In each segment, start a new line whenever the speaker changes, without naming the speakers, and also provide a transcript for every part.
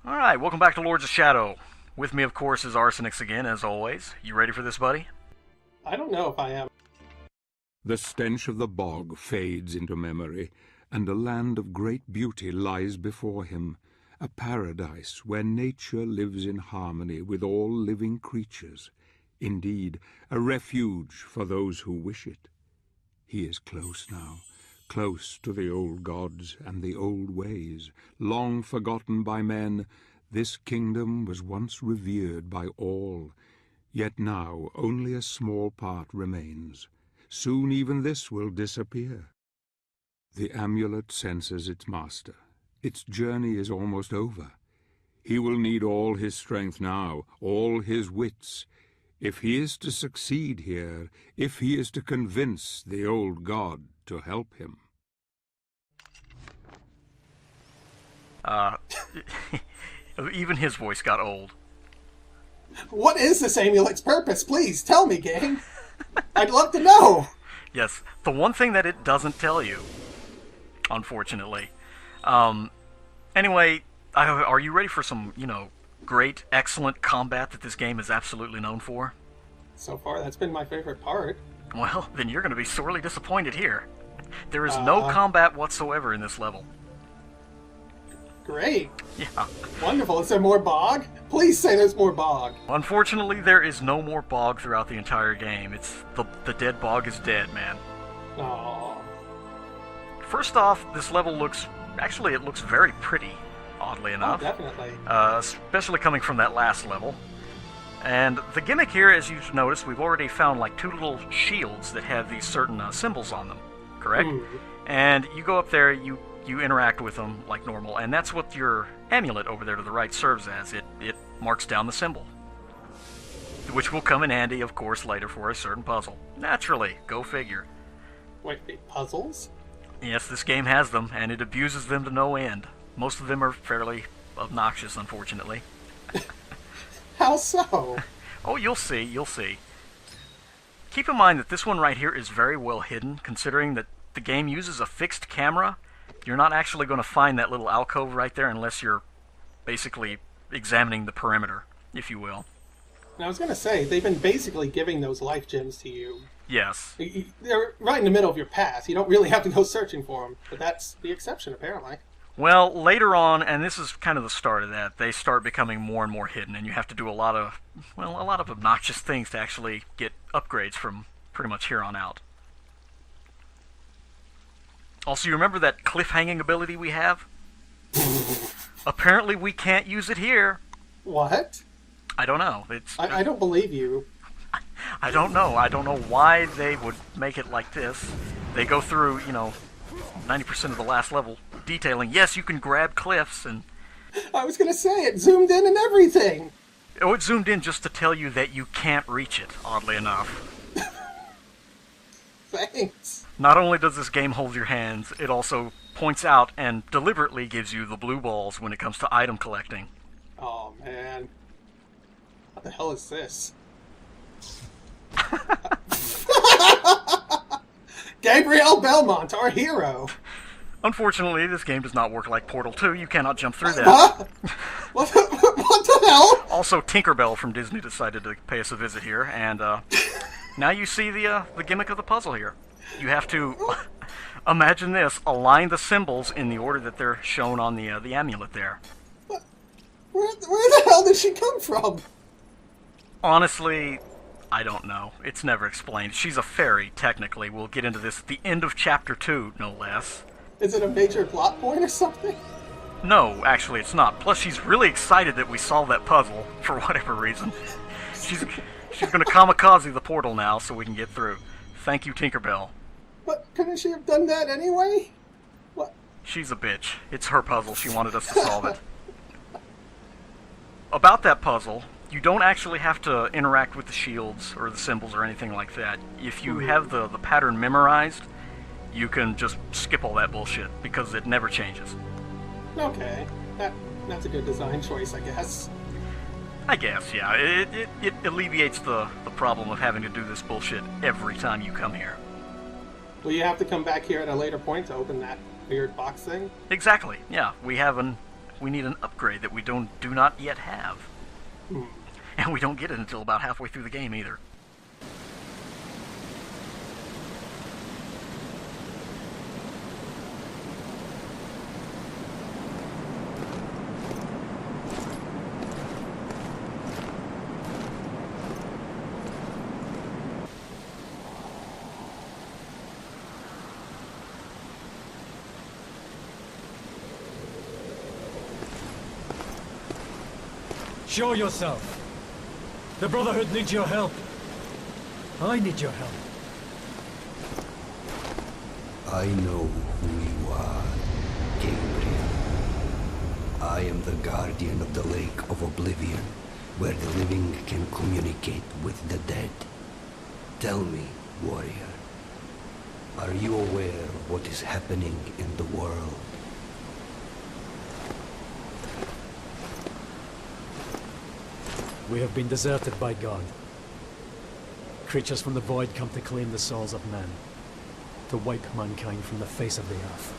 Alright, welcome back to Lords of Shadow. With me, of course, is Arsenix again, as always. You ready for this, buddy?
I don't know if I am.
The stench of the bog fades into memory, and a land of great beauty lies before him, a paradise where nature lives in harmony with all living creatures, indeed, a refuge for those who wish it. He is close now, close to the old gods and the old ways, long forgotten by men. This kingdom was once revered by all, yet now only a small part remains. Soon even this will disappear. The amulet senses its master. Its journey is almost over. He will need all his strength now, all his wits. If he is to succeed here, if he is to convince the old god to help him.
Even his voice got old.
What is this amulet's purpose? Please, tell me, gang. I'd love to know.
Yes, the one thing that it doesn't tell you, unfortunately. Anyway, are you ready for some, great, excellent combat that this game is absolutely known for?
So far, that's been my favorite part.
Well, then you're going to be sorely disappointed here. There is no combat whatsoever in this level.
Great.
Yeah.
Wonderful. Is there more bog? Please say there's more bog.
Unfortunately, there is no more bog throughout the entire game. It's the dead bog is dead, man.
Aww.
First off, this level looks very pretty, oddly enough.
Oh, definitely.
Especially coming from that last level. And the gimmick here, as you've noticed, we've already found like two little shields that have these certain symbols on them, correct? And you go up there, you interact with them like normal, and that's what your amulet over there to the right serves as. It marks down the symbol, which will come in handy, of course, later for a certain puzzle. Naturally, go figure.
Wait, puzzles?
Yes, this game has them, and it abuses them to no end. Most of them are fairly obnoxious, unfortunately.
How so?
Oh, you'll see. Keep in mind that this one right here is very well hidden, considering that the game uses a fixed camera. You're not actually going to find that little alcove right there unless you're basically examining the perimeter, if you will.
And I was going to say, they've been basically giving those life gems to you.
Yes.
They're right in the middle of your path. You don't really have to go searching for them, but that's the exception, apparently.
Well, later on, and this is kind of the start of that, they start becoming more and more hidden, and you have to do a lot of obnoxious things to actually get upgrades from pretty much here on out. Also, you remember that cliff-hanging ability we have? Apparently we can't use it here.
What?
I don't know.
I don't believe you.
I don't know. I don't know why they would make it like this. They go through, 90% of the last level detailing, yes, you can grab cliffs, and...
I was going to say, it zoomed in and everything.
Oh, it zoomed in just to tell you that you can't reach it, oddly enough.
Thanks.
Not only does this game hold your hands, it also points out and deliberately gives you the blue balls when it comes to item collecting.
Oh, man. What the hell is this? Gabriel Belmont, our hero.
Unfortunately, this game does not work like Portal 2. You cannot jump through that.
Huh? What the hell?
Also, Tinkerbell from Disney decided to pay us a visit here, and now you see the gimmick of the puzzle here. You have to, imagine this, align the symbols in the order that they're shown on the amulet there.
Where the hell did she come from?
Honestly, I don't know. It's never explained. She's a fairy, technically. We'll get into this at the end of Chapter 2, no less.
Is it a major plot point or something?
No, actually it's not. Plus, she's really excited that we solved that puzzle, for whatever reason. She's going to kamikaze the portal now so we can get through. Thank you, Tinkerbell.
But couldn't she have done that anyway? What?
She's a bitch. It's her puzzle. She wanted us to solve it. About that puzzle, you don't actually have to interact with the shields or the symbols or anything like that. If you have the pattern memorized, you can just skip all that bullshit because it never changes.
Okay. That's a good design choice, I guess.
I guess, yeah. It alleviates the problem of having to do this bullshit every time you come here.
Will you have to come back here at a later point to open that weird box thing?
Exactly, yeah. We have an we need an upgrade that we do not yet have. And we don't get it until about halfway through the game either.
Show yourself. The Brotherhood needs your help. I need your help.
I know who you are, Gabriel. I am the guardian of the Lake of Oblivion, where the living can communicate with the dead. Tell me, warrior, are you aware of what is happening in the world?
We have been deserted by God. Creatures from the void come to claim the souls of men, to wipe mankind from the face of the earth.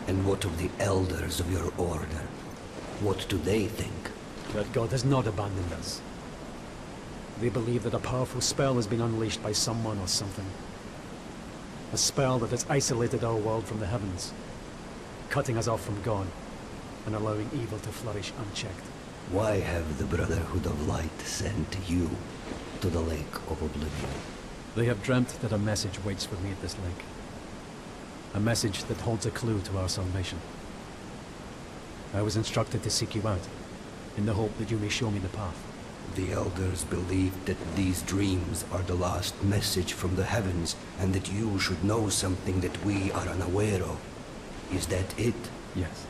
And what of the elders of your order? What do they think?
That God has not abandoned us. They believe that a powerful spell has been unleashed by someone or something. A spell that has isolated our world from the heavens, cutting us off from God, and allowing evil to flourish unchecked.
Why have the Brotherhood of Light sent you to the Lake of Oblivion?
They have dreamt that a message waits for me at this lake. A message that holds a clue to our salvation. I was instructed to seek you out, in the hope that you may show me the path.
The elders believe that these dreams are the last message from the heavens, and that you should know something that we are unaware of. Is that it?
Yes.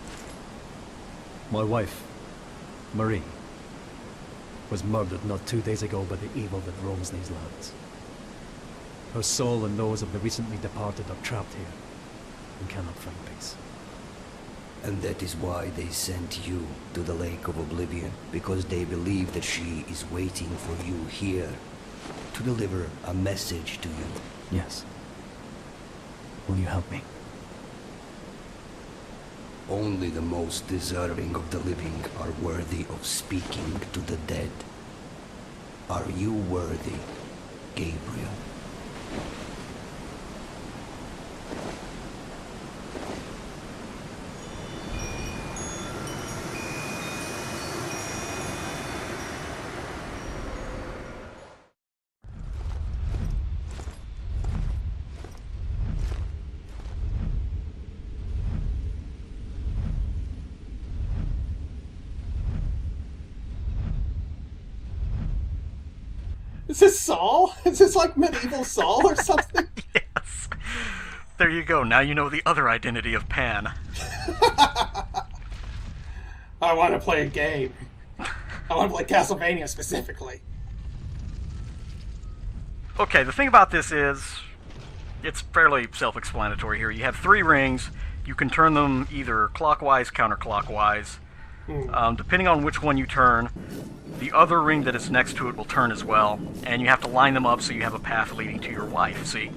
My wife, Marie, was murdered not 2 days ago by the evil that roams these lands. Her soul and those of the recently departed are trapped here and cannot find peace.
And that is why they sent you to the Lake of Oblivion, because they believe that she is waiting for you here to deliver a message to you.
Yes. Will you help me?
Only the most deserving of the living are worthy of speaking to the dead. Are you worthy, Gabriel?
Is this Saul? Is this like medieval Saul or something?
Yes. There you go. Now you know the other identity of Pan.
I want to play a game. I want to play Castlevania specifically.
Okay, the thing about this is, it's fairly self-explanatory here. You have 3 rings. You can turn them either clockwise, counterclockwise. Depending on which one you turn, the other ring that is next to it will turn as well, and you have to line them up so you have a path leading to your wife, see?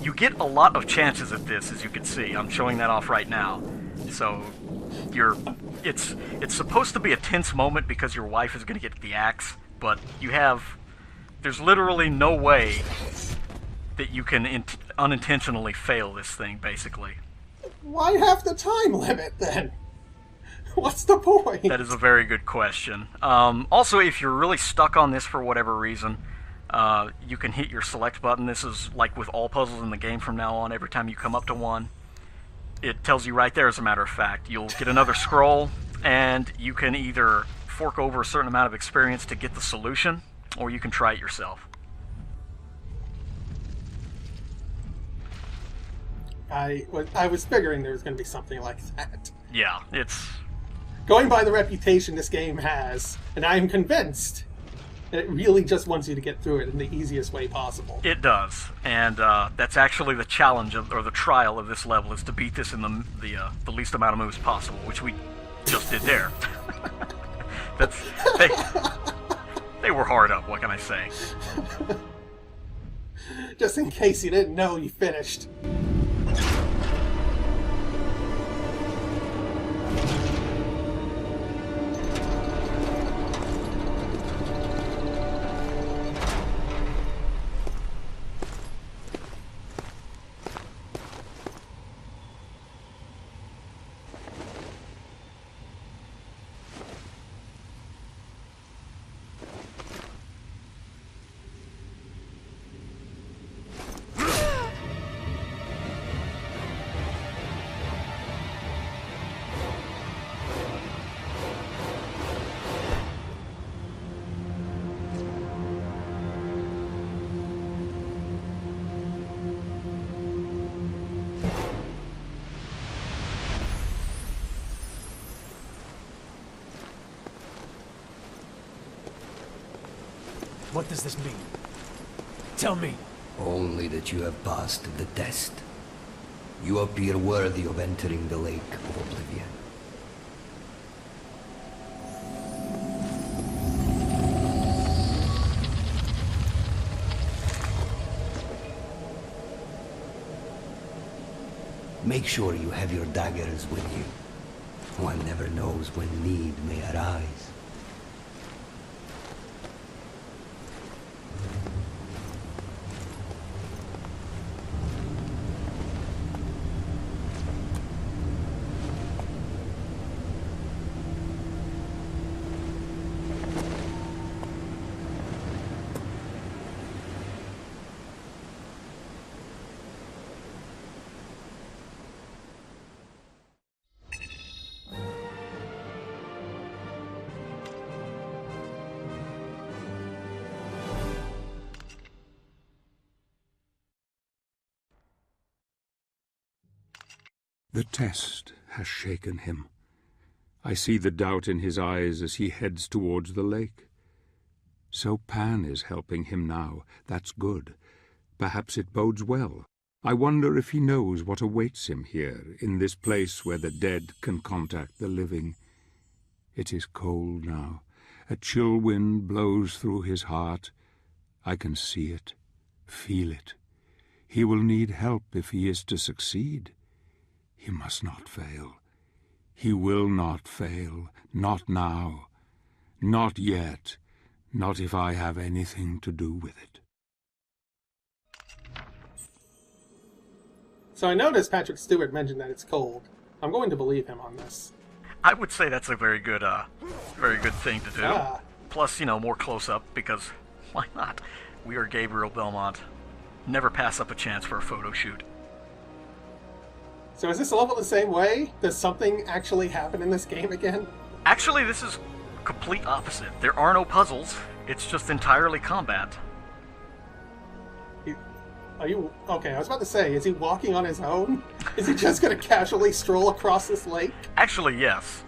You get a lot of chances at this, as you can see. I'm showing that off right now. So, it's supposed to be a tense moment because your wife is going to get the axe, but there's literally no way that you can unintentionally fail this thing, basically.
Why have the time limit, then? What's the point?
That is a very good question. Also, if you're really stuck on this for whatever reason, you can hit your select button. This is like with all puzzles in the game from now on. Every time you come up to one, it tells you right there, as a matter of fact. You'll get another scroll, and you can either fork over a certain amount of experience to get the solution, or you can try it yourself.
I was figuring there was going to be something like that.
Yeah, it's...
Going by the reputation this game has, and I am convinced that it really just wants you to get through it in the easiest way possible.
It does, and that's actually the challenge, or the trial of this level, is to beat this in the least amount of moves possible, which we just did there. They were hard up, what can I say?
Just in case you didn't know, you finished.
What does this mean? Tell me.
Only that you have passed the test. You appear worthy of entering the Lake of Oblivion. Make sure you have your daggers with you. One never knows when need may arise.
The test has shaken him. I see the doubt in his eyes as he heads towards the lake. So Pan is helping him now. That's good. Perhaps it bodes well. I wonder if he knows what awaits him here, in this place where the dead can contact the living. It is cold now. A chill wind blows through his heart. I can see it, feel it. He will need help if he is to succeed. He must not fail. He will not fail. Not now. Not yet. Not if I have anything to do with it.
So I noticed Patrick Stewart mentioned that it's cold. I'm going to believe him on this.
I would say that's a very good thing to do.
Ah.
Plus, more close-up, because why not? We are Gabriel Belmont. Never pass up a chance for a photo shoot.
So is this level the same way? Does something actually happen in this game again?
Actually, this is complete opposite. There are no puzzles. It's just entirely combat.
Are you... Okay, I was about to say, is he walking on his own? Is he just going to casually stroll across this lake?
Actually, yes.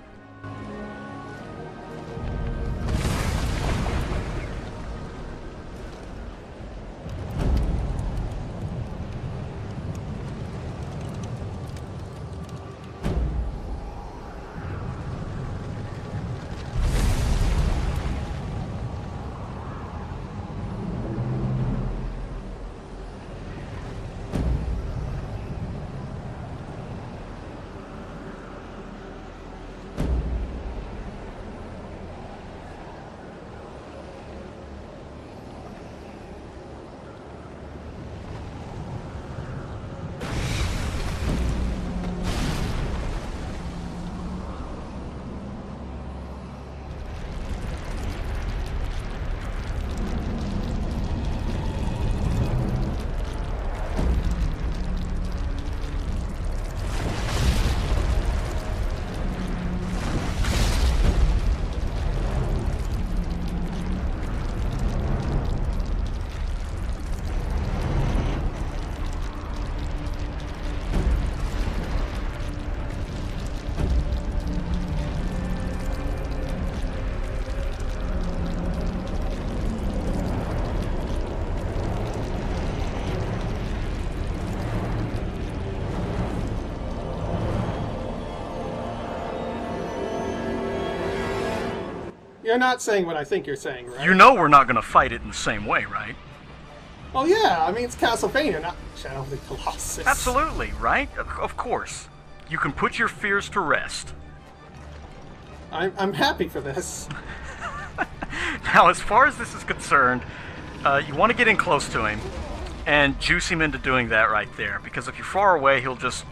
You're not saying what I think you're saying, right?
You know we're not going to fight it in the same way, right?
Oh yeah, I mean, it's Castlevania, not Shadow of the Colossus.
Absolutely, right? Of course. You can put your fears to rest.
I'm happy for this.
Now, as far as this is concerned, you want to get in close to him and juice him into doing that right there. Because if you're far away, he'll just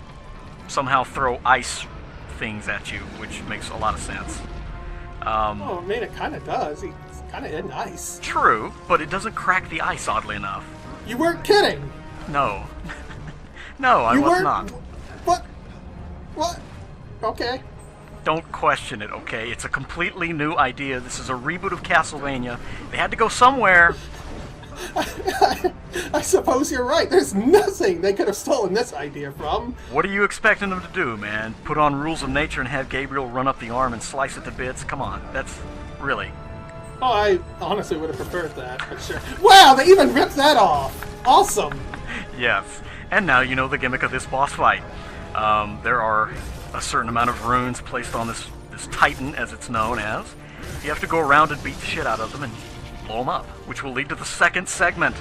somehow throw ice things at you, which makes a lot of sense.
Oh, I mean, it kind of does. He's kind of in ice.
True, but it doesn't crack the ice, oddly enough.
You weren't kidding!
No. No, I was not.
What? What? Okay.
Don't question it, okay? It's a completely new idea. This is a reboot of Castlevania. They had to go somewhere.
I suppose you're right. There's nothing they could have stolen this idea from.
What are you expecting them to do, man? Put on Rules of Nature and have Gabriel run up the arm and slice it to bits? Come on, that's... really...
Oh, I honestly would have preferred that, but sure. Wow, they even ripped that off! Awesome!
Yes, and now you know the gimmick of this boss fight. There are a certain amount of runes placed on this Titan, as it's known as. You have to go around and beat the shit out of them and blow them up, which will lead to the second segment.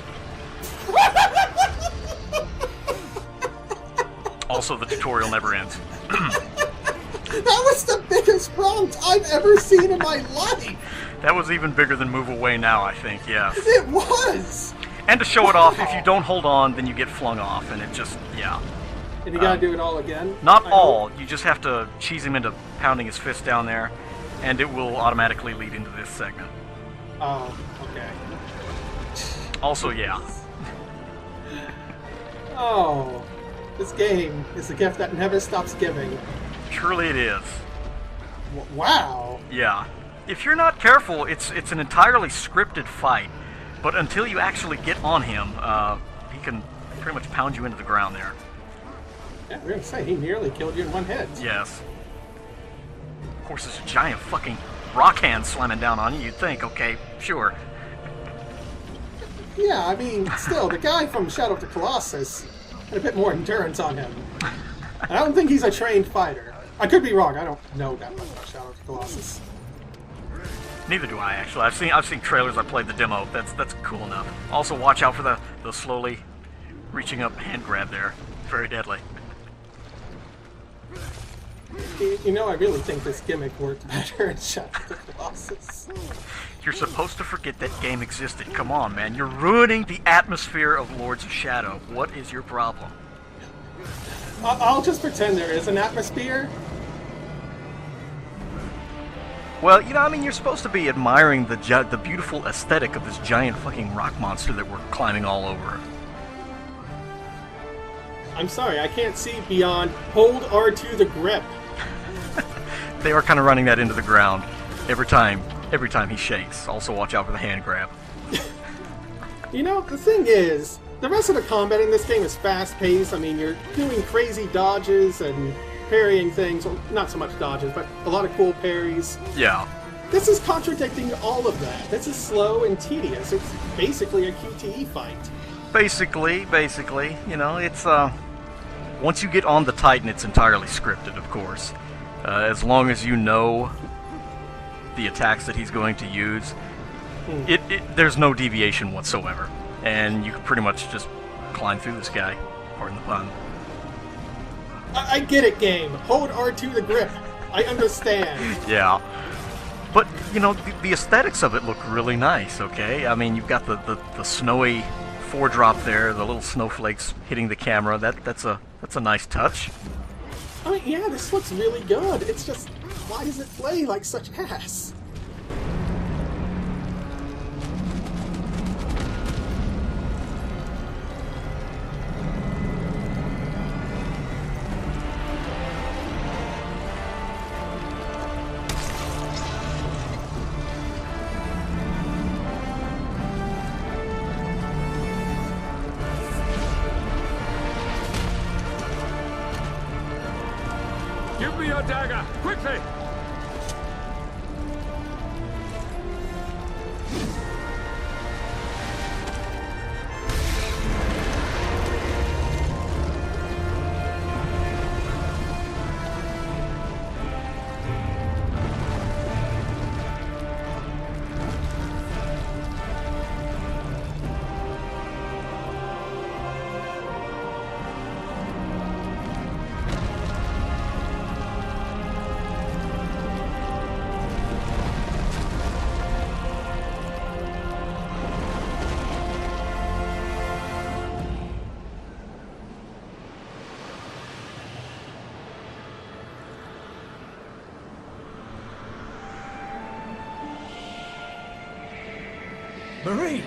Also, the tutorial never ends.
That was the biggest prompt I've ever seen in my life!
That was even bigger than Move Away Now, I think, yes.
It was!
And to show it off, if you don't hold on, then you get flung off, and it just, yeah.
And you gotta do it all again?
Not all. You just have to cheese him into pounding his fist down there, and it will automatically lead into this segment.
Oh, okay.
Also, yeah.
Oh, this game is a gift that never stops giving.
Truly it is.
Wow.
Yeah. If you're not careful, it's an entirely scripted fight, but until you actually get on him, he can pretty much pound you into the ground there.
Yeah, we're gonna say, he nearly killed you in one hit.
Yes. Of course, there's a giant fucking rock hand slamming down on you. You'd think, okay, sure.
Yeah, I mean, still, the guy from Shadow of the Colossus had a bit more endurance on him. I don't think he's a trained fighter. I could be wrong. I don't know that much about Shadow of the Colossus.
Neither do I, actually. I've seen trailers. I played the demo. That's cool enough. Also, watch out for the slowly reaching up hand grab there. Very deadly.
You know, I really think this gimmick worked better in Shadow of the Colossus.
You're supposed to forget that game existed. Come on, man. You're ruining the atmosphere of Lords of Shadow. What is your problem?
I'll just pretend there is an atmosphere.
Well, you know, I mean, you're supposed to be admiring the beautiful aesthetic of this giant fucking rock monster that we're climbing all over.
I'm sorry, I can't see beyond hold R2 the grip.
They are kind of running that into the ground every time he shakes. Also, watch out for the hand grab.
You know, the thing is, the rest of the combat in this game is fast-paced. I mean, you're doing crazy dodges and parrying things. Well, not so much dodges, but a lot of cool parries.
Yeah.
This is contradicting all of that. This is slow and tedious. It's basically a QTE fight.
Basically, you know, it's, once you get on the Titan, it's entirely scripted, of course. As long as you know the attacks that he's going to use, there's no deviation whatsoever. And you can pretty much just climb through this guy. Pardon the pun.
I get it, game. Hold R2 the grip. I understand.
Yeah. But, you know, the aesthetics of it look really nice, okay? I mean, you've got the snowy four-drop there, the little snowflakes hitting the camera. That's a nice touch.
I mean, yeah, this looks really good. It's just, why does it play like such ass?
Give me your dagger, quickly!
Marie!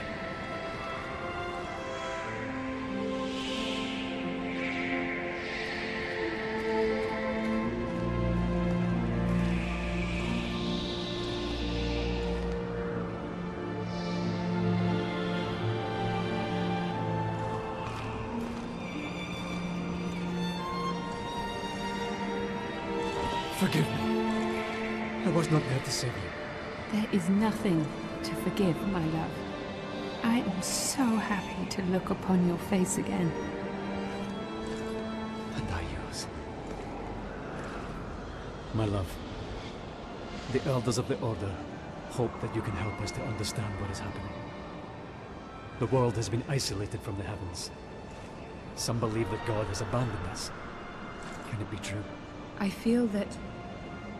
Forgive me. I was not there to save you.
There is nothing to forgive, my love. I am so happy to look upon your face again.
And I yours. My love, the elders of the Order hope that you can help us to understand what is happening. The world has been isolated from the heavens. Some believe that God has abandoned us. Can it be true?
I feel that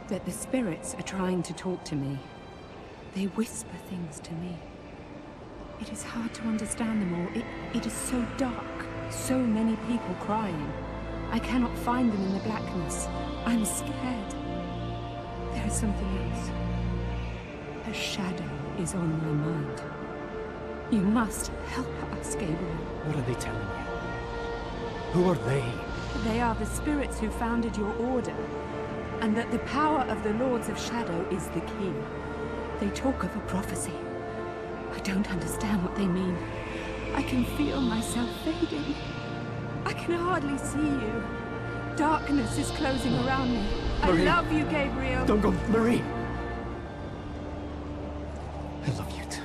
the spirits are trying to talk to me. They whisper things to me. It is hard to understand them all. It is so dark. So many people crying. I cannot find them in the blackness. I'm scared. There is something else. A shadow is on my mind. You must help us, Gabriel.
What are they telling you? Who are they?
They are the spirits who founded your order, and that the power of the Lords of Shadow is the key. They talk of a prophecy. I don't understand what they mean. I can feel myself fading. I can hardly see you. Darkness is closing around me.
Marie.
I love you, Gabriel.
Don't go, Marie! I love you too.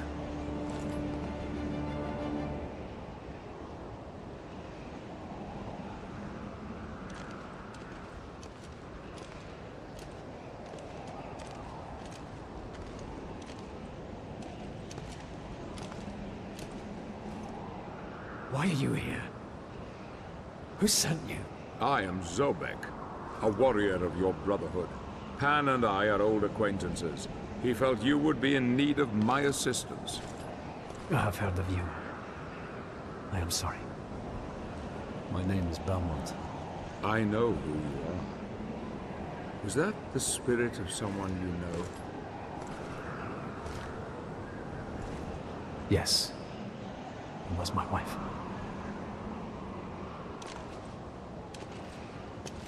Why are you here? Who sent you?
I am Zobek, a warrior of your brotherhood. Pan and I are old acquaintances. He felt you would be in need of my assistance.
I have heard of you. I am sorry. My name is Belmont.
I know who you are. Was that the spirit of someone you know?
Yes. It was my wife.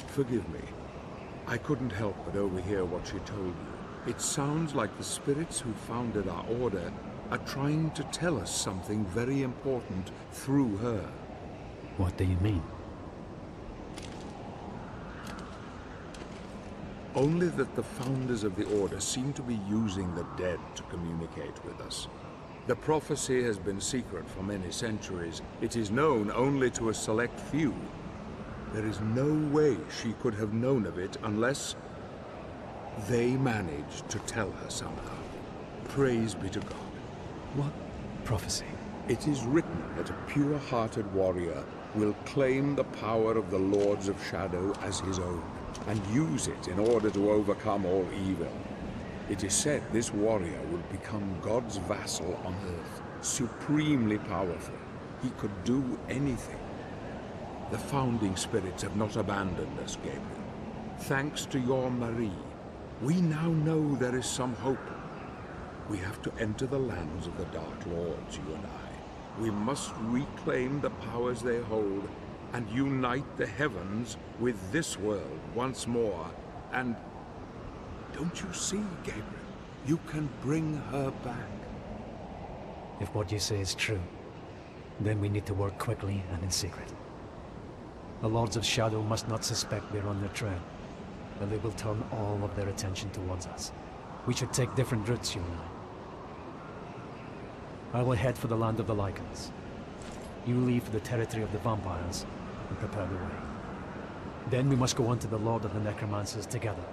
Forgive me. I couldn't help but overhear what she told you. It sounds like the spirits who founded our order are trying to tell us something very important through her.
What do you mean?
Only that the founders of the order seem to be using the dead to communicate with us. The prophecy has been secret for many centuries. It is known only to a select few. There is no way she could have known of it unless they managed to tell her somehow. Praise be to God.
What prophecy?
It is written that a pure-hearted warrior will claim the power of the Lords of Shadow as his own, and use it in order to overcome all evil. It is said this warrior will become God's vassal on earth, supremely powerful. He could do anything. The founding spirits have not abandoned us, Gabriel. Thanks to your Marie, we now know there is some hope. We have to enter the lands of the Dark Lords, you and I. We must reclaim the powers they hold and unite the heavens with this world once more. And don't you see, Gabriel? You can bring her back.
If what you say is true, then we need to work quickly and in secret. The Lords of Shadow must not suspect we're on their trail, or they will turn all of their attention towards us. We should take different routes, you and I will head for the land of the Lycans. You leave for the territory of the vampires and prepare the way. Then we must go on to the Lord of the Necromancers together.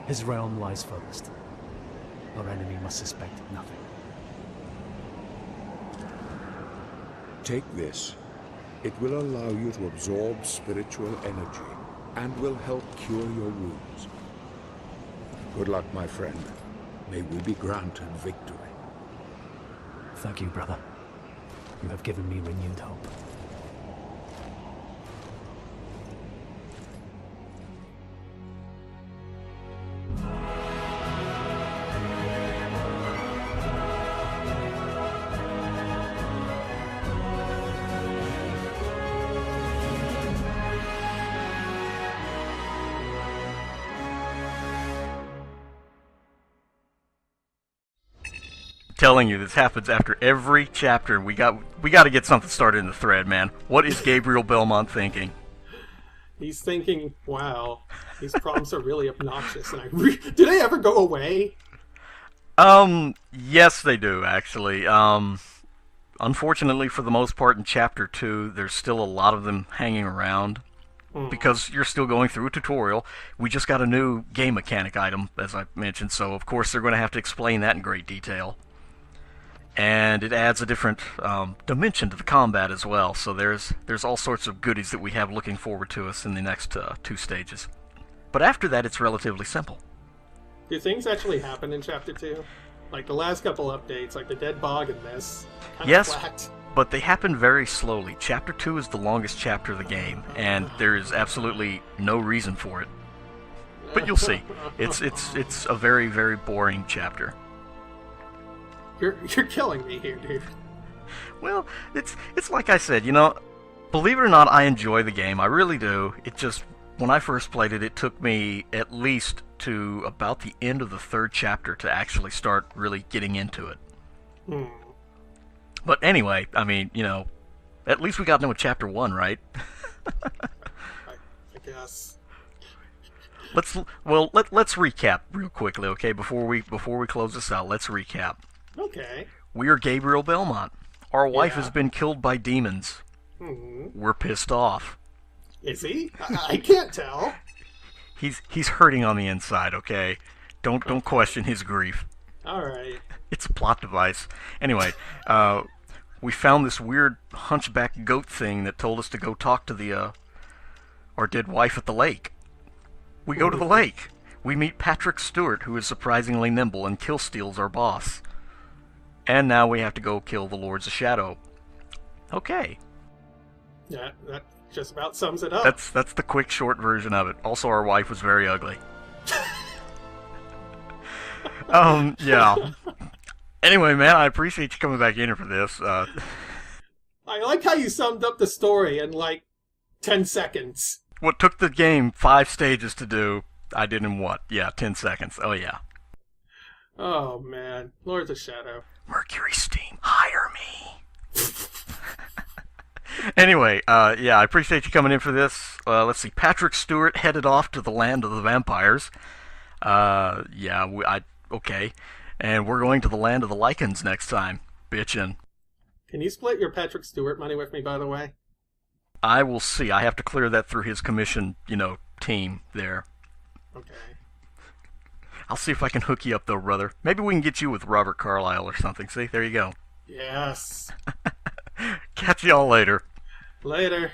His realm lies furthest. Our enemy must suspect nothing.
Take this. It will allow you to absorb spiritual energy and will help cure your wounds. Good luck, my friend. May we be granted victory.
Thank you, brother. You have given me renewed hope.
Telling you, this happens after every chapter. We got to get something started in the thread, man. What is Gabriel Belmont thinking?
He's thinking, wow, these problems are really obnoxious, and do they ever go away?
Yes, they do, actually. Unfortunately, for the most part, in Chapter 2, there's still a lot of them hanging around. Because you're still going through a tutorial. We just got a new game mechanic item, as I mentioned, so of course they're going to have to explain that in great detail. And it adds a different dimension to the combat as well, so there's all sorts of goodies that we have looking forward to us in the next 2 stages. But after that, it's relatively simple.
Do things actually happen in Chapter 2? Like the last couple updates, like the Dead Bog and this?
Yes, but they happen very slowly. Chapter 2 is the longest chapter of the game, and there is absolutely no reason for it. But you'll see. It's a very, very boring chapter.
You're killing me here, dude.
Well, it's like I said, believe it or not, I enjoy the game. I really do. It just, when I first played it, it took me at least to about the end of the 3rd chapter to actually start really getting into it. But anyway, I mean, at least we got into Chapter 1, right?
I guess.
Let's recap real quickly, okay? Before we close this out, let's recap.
Okay.
We are Gabriel Belmont. Our wife has been killed by demons. We're pissed off.
Is he? I can't tell.
He's hurting on the inside, okay? Don't question his grief.
All right.
It's a plot device. Anyway, we found this weird hunchback goat thing that told us to go talk to our dead wife at the lake. We go to the lake. We meet Patrick Stewart, who is surprisingly nimble and kill-steals our boss. And now we have to go kill the Lords of Shadow. Okay.
Yeah, that just about sums it up.
That's the quick, short version of it. Also, our wife was very ugly. Yeah. Anyway, man, I appreciate you coming back in here for this.
I like how you summed up the story in, 10 seconds.
What took the game 5 stages to do, I did in what? Yeah, 10 seconds. Oh, yeah.
Oh, man. Lords of Shadow.
Mercury Steam, hire me. Anyway, yeah, I appreciate you coming in for this. Let's see, Patrick Stewart headed off to the land of the vampires. Okay. And we're going to the land of the Lycans next time. Bitchin'.
Can you split your Patrick Stewart money with me, by the way?
I will see. I have to clear that through his commission, team there.
Okay.
I'll see if I can hook you up, though, brother. Maybe we can get you with Robert Carlyle or something. See, there you go.
Yes.
Catch y'all later.
Later.